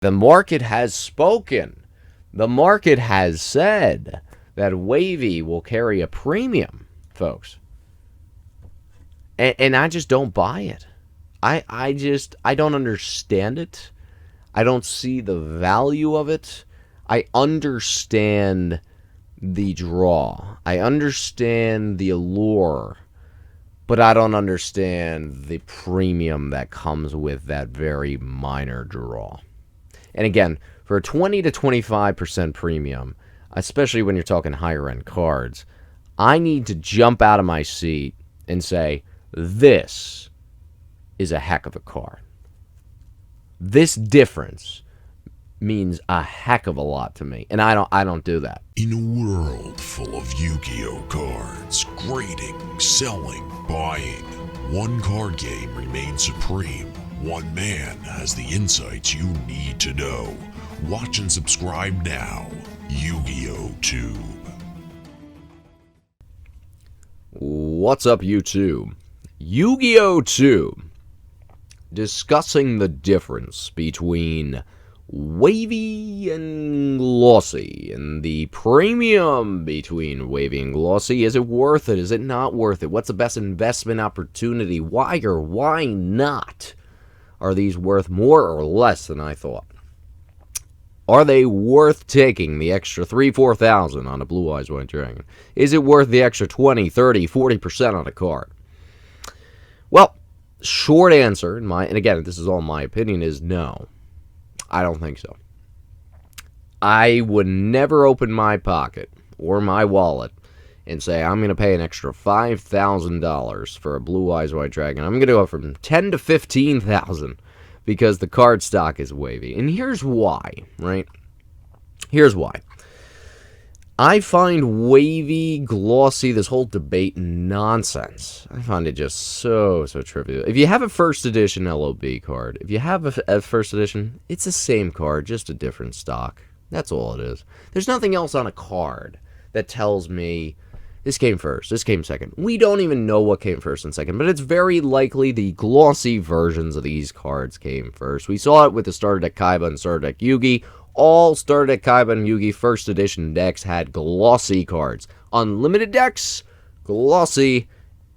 The market has spoken. The market has said that WAVY will carry a premium, folks. And I just don't buy it. I don't understand it. I don't see the value of it. I understand the draw. I understand the allure. But I don't understand the premium that comes with that very minor draw. And again, for a 20 to 25% premium, especially when you're talking higher end cards, I need to jump out of my seat and say, this is a heck of a card. This difference means a heck of a lot to me, and I don't do that. In a world full of Yu-Gi-Oh cards, grading, selling, buying, one card game remains supreme. One man has the insights you need to know. Watch and subscribe now. YugiohTube. What's up, YouTube? YugiohTube. Discussing the difference between WAVY and GLOSSY, and the premium between WAVY and GLOSSY. Is it worth it? Is it not worth it? What's the best investment opportunity? Why or why not? Are these worth more or less than I thought? Are they worth taking the extra $3,000-$4,000 on a Blue Eyes White Dragon? Is it worth the extra 20, 30, 40% on a card? Well, short answer, and again, this is all my opinion, is no. I don't think so. I would never open my pocket or my wallet and say, I'm going to pay an extra $5,000 for a Blue Eyes White Dragon. I'm going to go from $10,000 to $15,000 because the card stock is WAVY. And here's why, right? Here's why. I find WAVY, GLOSSY, this whole debate nonsense. I find it just so trivial. If you have a first edition LOB card, if you have a first edition, it's the same card, just a different stock. That's all it is. There's nothing else on a card that tells me this came first, this came second. We don't even know what came first and second, but it's very likely the GLOSSY versions of these cards came first. We saw it with the Starter Deck Kaiba and Starter Deck Yugi. All Starter Deck Kaiba and Yugi first edition decks had GLOSSY cards. Unlimited decks, GLOSSY,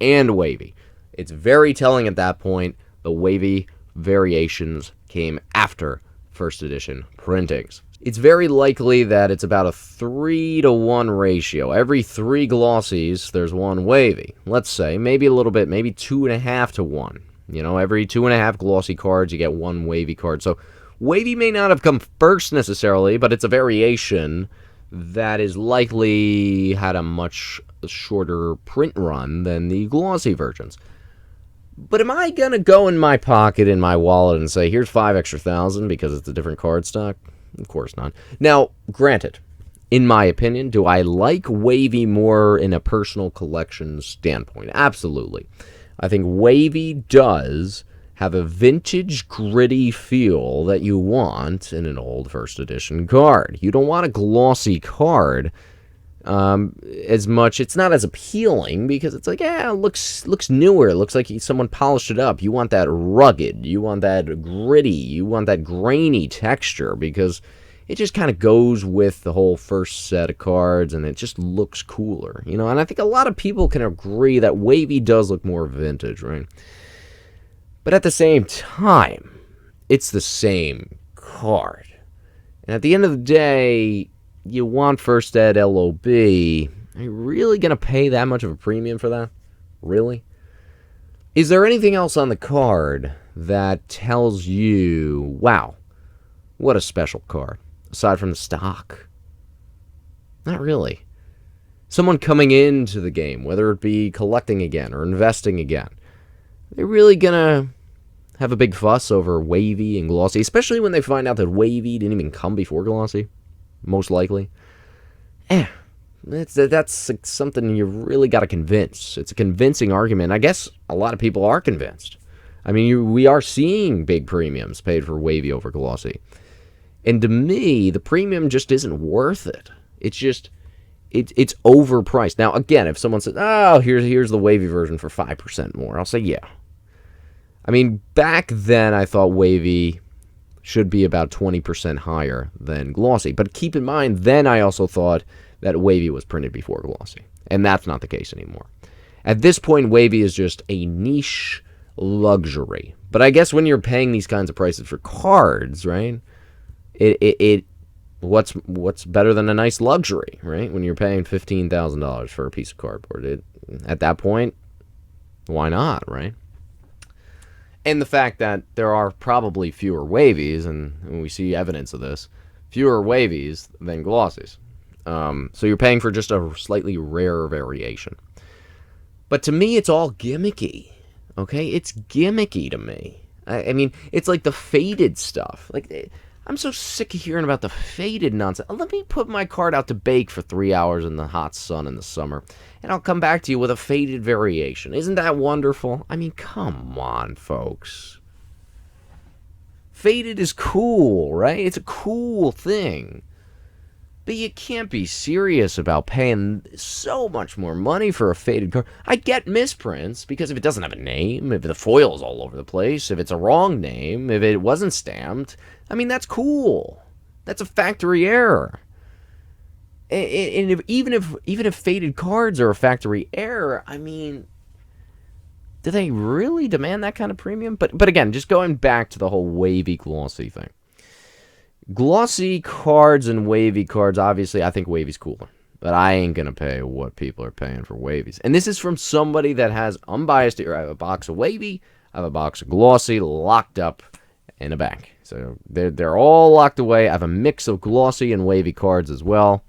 and WAVY. It's very telling at that point. The WAVY variations came after first edition printings. It's very likely that it's about a 3-to-1 ratio. Every 3 GLOSSYs, there's 1 WAVY. Let's say, maybe a little bit, maybe 2.5-to-1. You know, every 2.5 GLOSSY cards, you get 1 WAVY card. So WAVY may not have come first necessarily, but it's a variation that is likely had a much shorter print run than the GLOSSY versions. But am I going to go in my pocket, in my wallet, and say, here's $5,000 extra because it's a different card stock? Of course not. Now, granted, in my opinion, do I like WAVY more in a personal collection standpoint? Absolutely. I think WAVY does have a vintage, gritty feel that you want in an old first edition card. You don't want a GLOSSY card as much. It's not as appealing because it's like, yeah, it looks newer. It looks like someone polished it up. You want that rugged. You want that gritty. You want that grainy texture because it just kind of goes with the whole first set of cards and it just looks cooler, you know. And I think a lot of people can agree that WAVY does look more vintage, right? But at the same time, it's the same card. And at the end of the day, you want first ed LOB. Are you really going to pay that much of a premium for that? Really? Is there anything else on the card that tells you, wow, what a special card, aside from the stock? Not really. Someone coming into the game, whether it be collecting again or investing again, they're really going to have a big fuss over WAVY and GLOSSY, especially when they find out that WAVY didn't even come before GLOSSY, most likely. That's something you really got to convince. It's a convincing argument. I guess a lot of people are convinced. I mean, we are seeing big premiums paid for WAVY over GLOSSY. And to me, the premium just isn't worth it. It's just, it's overpriced. Now, again, if someone says, oh, here's the WAVY version for 5% more, I'll say, yeah. I mean, back then I thought WAVY should be about 20% higher than glossy. But keep in mind, then I also thought that wavy was printed before glossy. And that's not the case anymore. At this point, wavy is just a niche luxury. But I guess when you're paying these kinds of prices for cards, right, what's better than a nice luxury, right? When you're paying $15,000 for a piece of cardboard, at that point, why not, right? And the fact that there are probably fewer wavies, and we see evidence of this, fewer wavies than glossies. So you're paying for just a slightly rarer variation. But to me, it's all gimmicky, okay? It's gimmicky to me. I mean, it's like the faded stuff. Like, I'm so sick of hearing about the faded nonsense. Let me put my card out to bake for 3 hours in the hot sun in the summer, and I'll come back to you with a faded variation. Isn't that wonderful? I mean, come on, folks. Faded is cool, right? It's a cool thing. But you can't be serious about paying so much more money for a faded card. I get misprints, because if it doesn't have a name, if the foil's all over the place, if it's a wrong name, if it wasn't stamped, I mean, that's cool. That's a factory error. And even if faded cards are a factory error, I mean, do they really demand that kind of premium? But again, just going back to the whole wavy glossy thing. Glossy cards and wavy cards, obviously, I think wavy's cooler. But I ain't going to pay what people are paying for wavies. And this is from somebody that has unbiased here. I have a box of wavy, I have a box of glossy locked up in a bank. So they're all locked away. I have a mix of glossy and wavy cards as well.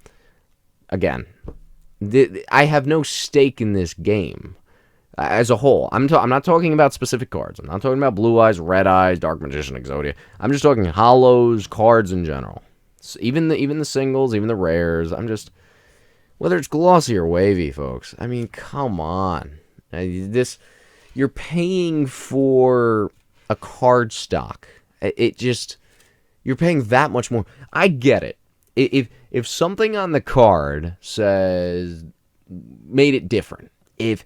Again, I have no stake in this game as a whole. I'm not talking about specific cards. I'm not talking about Blue Eyes, Red Eyes, Dark Magician, Exodia. I'm just talking hollows, cards in general. So even the singles, even the rares. I'm just, whether it's glossy or wavy, folks. I mean, come on. You're paying for a card stock. You're paying that much more. I get it. If something on the card says, made it different. If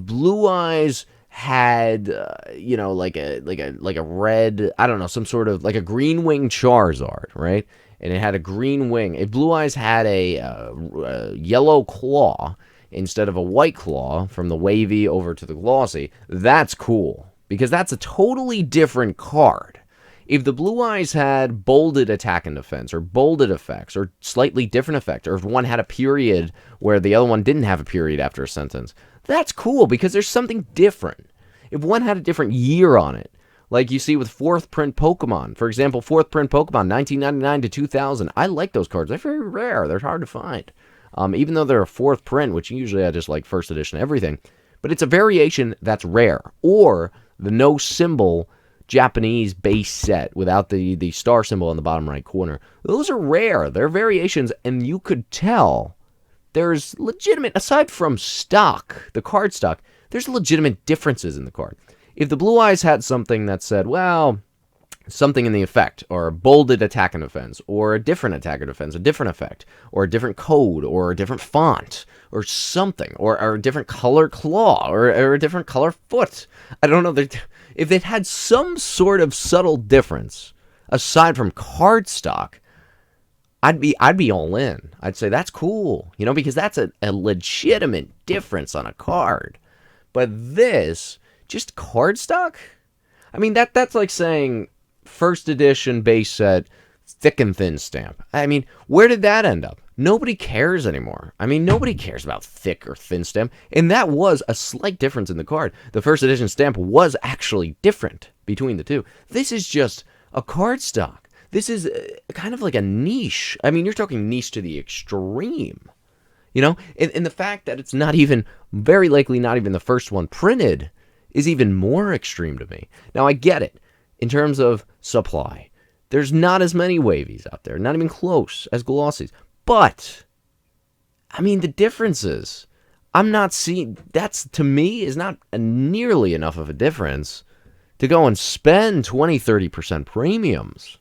Blue Eyes had like a red, I don't know, some sort of like a green wing Charizard, right? And it had a green wing. If Blue Eyes had a yellow claw instead of a white claw from the wavy over to the glossy, that's cool, because that's a totally different card. If the Blue Eyes had bolded attack and defense, or bolded effects, or slightly different effect, or if one had a period where the other one didn't have a period after a sentence, that's cool, because there's something different. If one had a different year on it, like you see with 4th print Pokemon. For example, 4th print Pokemon, 1999 to 2000. I like those cards. They're very rare. They're hard to find. Even though they're a 4th print, which usually I just like 1st edition everything. But it's a variation that's rare. Or the no symbol Japanese base set without the star symbol on the bottom right corner. Those are rare. They're variations, and you could tell there's legitimate, aside from stock, the card stock, there's legitimate differences in the card. If the Blue Eyes had something that said, well, something in the effect, or a bolded attack and defense, or a different attack or defense, a different effect, or a different code, or a different font, or something, or a different color claw, or a different color foot, I don't know, if it had some sort of subtle difference, aside from card stock, I'd be all in. I'd say that's cool, because that's a legitimate difference on a card. But this, just card stock? I mean, that's like saying 1st edition base set, thick and thin stamp. I mean, where did that end up? Nobody cares anymore. I mean, nobody cares about thick or thin stamp. And that was a slight difference in the card. The 1st edition stamp was actually different between the two. This is just a card stock. This is kind of like a niche. I mean, you're talking niche to the extreme. And the fact that it's not even, very likely not even the first one printed, is even more extreme to me. Now, I get it. In terms of supply, there's not as many wavies out there, not even close as glossies. But, I mean, the differences, I'm not seeing, that's, to me, is not nearly enough of a difference to go and spend 20-30% premiums.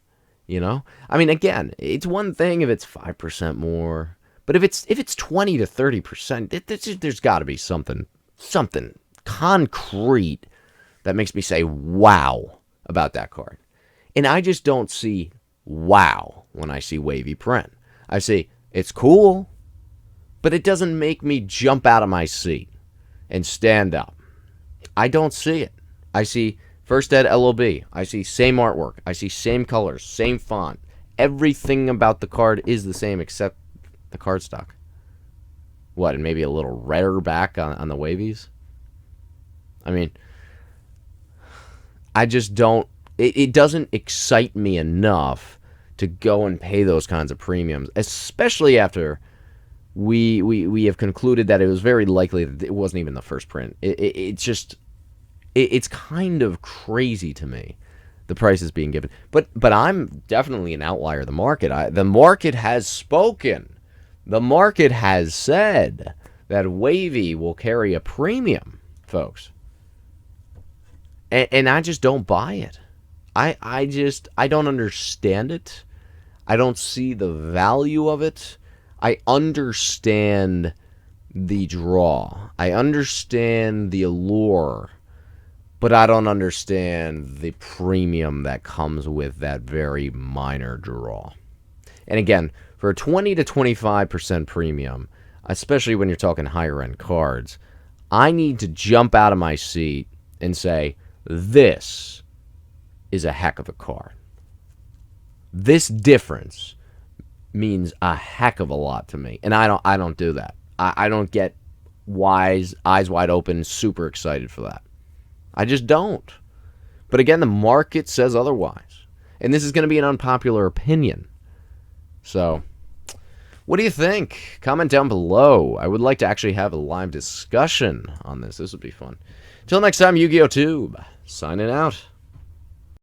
I mean, again, it's one thing if it's 5% more, but if it's 20 to 30%, there's got to be something concrete that makes me say wow about that card. And I just don't see wow when I see wavy print. I see it's cool, but it doesn't make me jump out of my seat and stand up. I don't see it. I see First Ed LOB. I see same artwork. I see same colors, same font. Everything about the card is the same except the cardstock. What, and maybe a little redder back on the wavies? I mean, I just don't... It doesn't excite me enough to go and pay those kinds of premiums, especially after we have concluded that it was very likely that it wasn't even the first print. It's kind of crazy to me, the prices being given. But I'm definitely an outlier. The market has spoken. The market has said that wavy will carry a premium, folks. And I just don't buy it. I don't understand it. I don't see the value of it. I understand the draw. I understand the allure. But I don't understand the premium that comes with that very minor draw. And again, for a 20 to 25% premium, especially when you're talking higher end cards, I need to jump out of my seat and say, this is a heck of a card. This difference means a heck of a lot to me. And I don't do that. I don't get eyes wide open, super excited for that. I just don't. But again, the market says otherwise. And this is going to be an unpopular opinion. So, what do you think? Comment down below. I would like to actually have a live discussion on this. This would be fun. Till next time, YugiohTube, signing out.